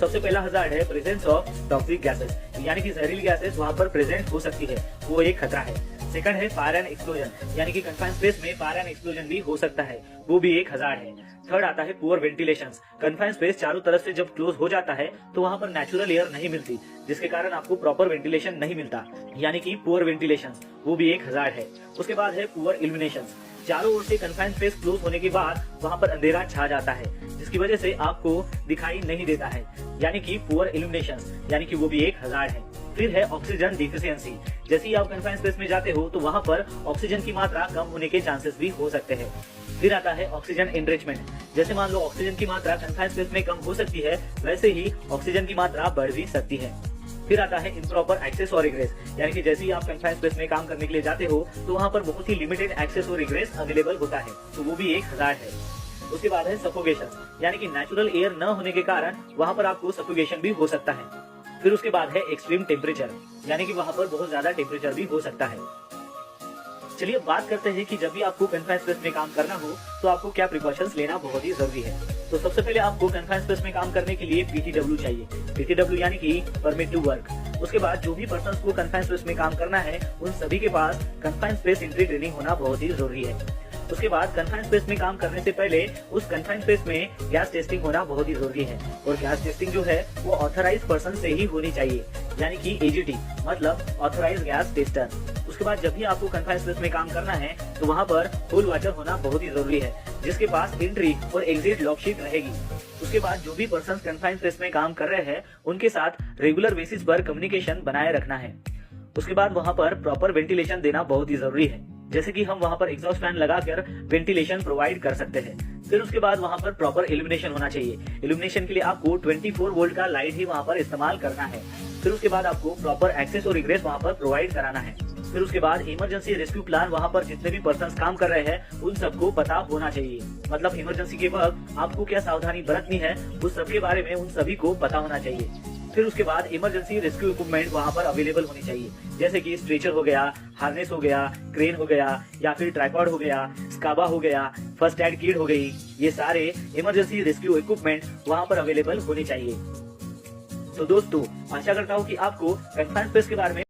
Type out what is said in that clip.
सबसे पहला हजार्ड है प्रेजेंस ऑफ टॉक्सिक गैसेस, यानी कि जहरीली गैसेस वहाँ पर प्रेजेंट हो सकती है, वो एक खतरा है। सेकंड है फायर एंड एक्सप्लोजन, यानी कि कन्फाइंड स्पेस में फायर एंड एक्सप्लोजन भी हो सकता है, वो भी एक हजार्ड है। थर्ड आता है पुअर वेंटिलेशन, कन्फाइंड स्पेस चारों तरफ से जब क्लोज हो जाता है तो वहाँ पर नेचुरल एयर नहीं मिलती, जिसके कारण आपको प्रॉपर वेंटिलेशन नहीं मिलता, यानी कि पुअर वेंटिलेशन, वो भी एक हजार्ड है। उसके बाद है पुअर इल्यूमिनेशन, चारों ओर से कन्फाइंड स्पेस क्लोज होने के बाद वहाँ पर अंधेरा छा जाता है, जिसकी वजह से आपको दिखाई नहीं देता है, यानी कि पुअर इल्यूमिनेशन, यानी कि वो भी एक हजार्ड है। फिर है ऑक्सीजन डिफिशियंसी, जैसे ही आप कन्फाइंड स्पेस में जाते हो तो वहाँ पर ऑक्सीजन की मात्रा कम होने के चांसेस भी हो सकते हैं। फिर आता है ऑक्सीजन एनरिचमेंट, जैसे मान लो ऑक्सीजन की मात्रा कन्फाइंड स्पेस में कम हो सकती है, वैसे ही ऑक्सीजन की मात्रा बढ़ भी सकती है। फिर आता है इम्प्रॉपर एक्सेस और इग्रेस, यानी कि जैसे ही आप कन्फाइंड स्पेस में काम करने के लिए जाते हो तो वहाँ पर बहुत ही लिमिटेड एक्सेस और इग्रेस अवेलेबल होता है, तो वो भी एक हजार्ड है। उसके बाद है सफोकेशन, यानी कि नेचुरल एयर न होने के कारण वहाँ पर आपको सफोकेशन भी हो सकता है। फिर उसके बाद है एक्सट्रीम टेम्परेचर, यानी कि वहाँ पर बहुत ज्यादा टेम्परेचर भी हो सकता है। चलिए बात करते हैं कि जब भी आपको कन्फाइंड स्पेस में काम करना हो तो आपको क्या प्रिकॉशंस लेना बहुत ही जरूरी है। तो सबसे पहले आपको कन्फाइंड स्पेस में काम करने के लिए पीटीडब्ल्यू चाहिए, पीटीडब्ल्यू यानी कि परमिट टू वर्क। उसके बाद जो भी पर्सन को कन्फाइंड स्पेस में काम करना है उन सभी के पास कन्फाइंड स्पेस एंट्री ट्रेनिंग होना बहुत ही जरूरी है। उसके बाद कन्फाइंड स्पेस में काम करने से पहले उस कन्फाइंड स्पेस में गैस टेस्टिंग होना बहुत ही जरूरी है, और गैस टेस्टिंग जो है वो ऑथराइज पर्सन से ही होनी चाहिए, यानी कि एजीटी मतलब ऑथराइज गैस टेस्टर। उसके बाद जब भी आपको कन्फाइंड स्पेस में काम करना है तो वहाँ पर होल वॉचर होना बहुत ही जरूरी है, जिसके पास एंट्री और एग्जिट लॉक शीट रहेगी। उसके बाद जो भी पर्सन कन्फाइंड स्पेस में काम कर रहे हैं उनके साथ रेगुलर बेसिस पर कम्युनिकेशन बनाए रखना है। उसके बाद वहाँ पर प्रॉपर वेंटिलेशन देना बहुत ही जरूरी है, जैसे कि हम वहाँ पर एग्जॉस्ट फैन लगाकर वेंटिलेशन प्रोवाइड कर सकते हैं। फिर उसके बाद वहाँ पर प्रॉपर इल्यूमिनेशन होना चाहिए, इल्यूमिनेशन के लिए आपको 24 वोल्ट का लाइट ही वहाँ पर इस्तेमाल करना है। फिर उसके बाद आपको प्रॉपर एक्सेस और इग्रेस वहाँ पर प्रोवाइड कराना है। फिर उसके बाद इमरजेंसी रेस्क्यू प्लान वहाँ पर जितने भी पर्सन काम कर रहे हैं उन सबको पता होना चाहिए, मतलब इमरजेंसी के वक्त आपको क्या सावधानी बरतनी है उस सब के बारे में उन सभी को पता होना चाहिए। फिर उसके बाद इमरजेंसी रेस्क्यू इक्विपमेंट वहाँ पर अवेलेबल होनी चाहिए, जैसे कि स्ट्रेचर हो गया, हार्नेस हो गया, क्रेन हो गया, या फिर ट्राइपॉड हो गया, स्काबा हो गया, फर्स्ट एड किट हो गई, ये सारे इमरजेंसी रेस्क्यू इक्विपमेंट वहाँ पर अवेलेबल होने चाहिए। तो दोस्तों आशा करता हूँ कि आपको कन्फाइंड स्पेस के बारे में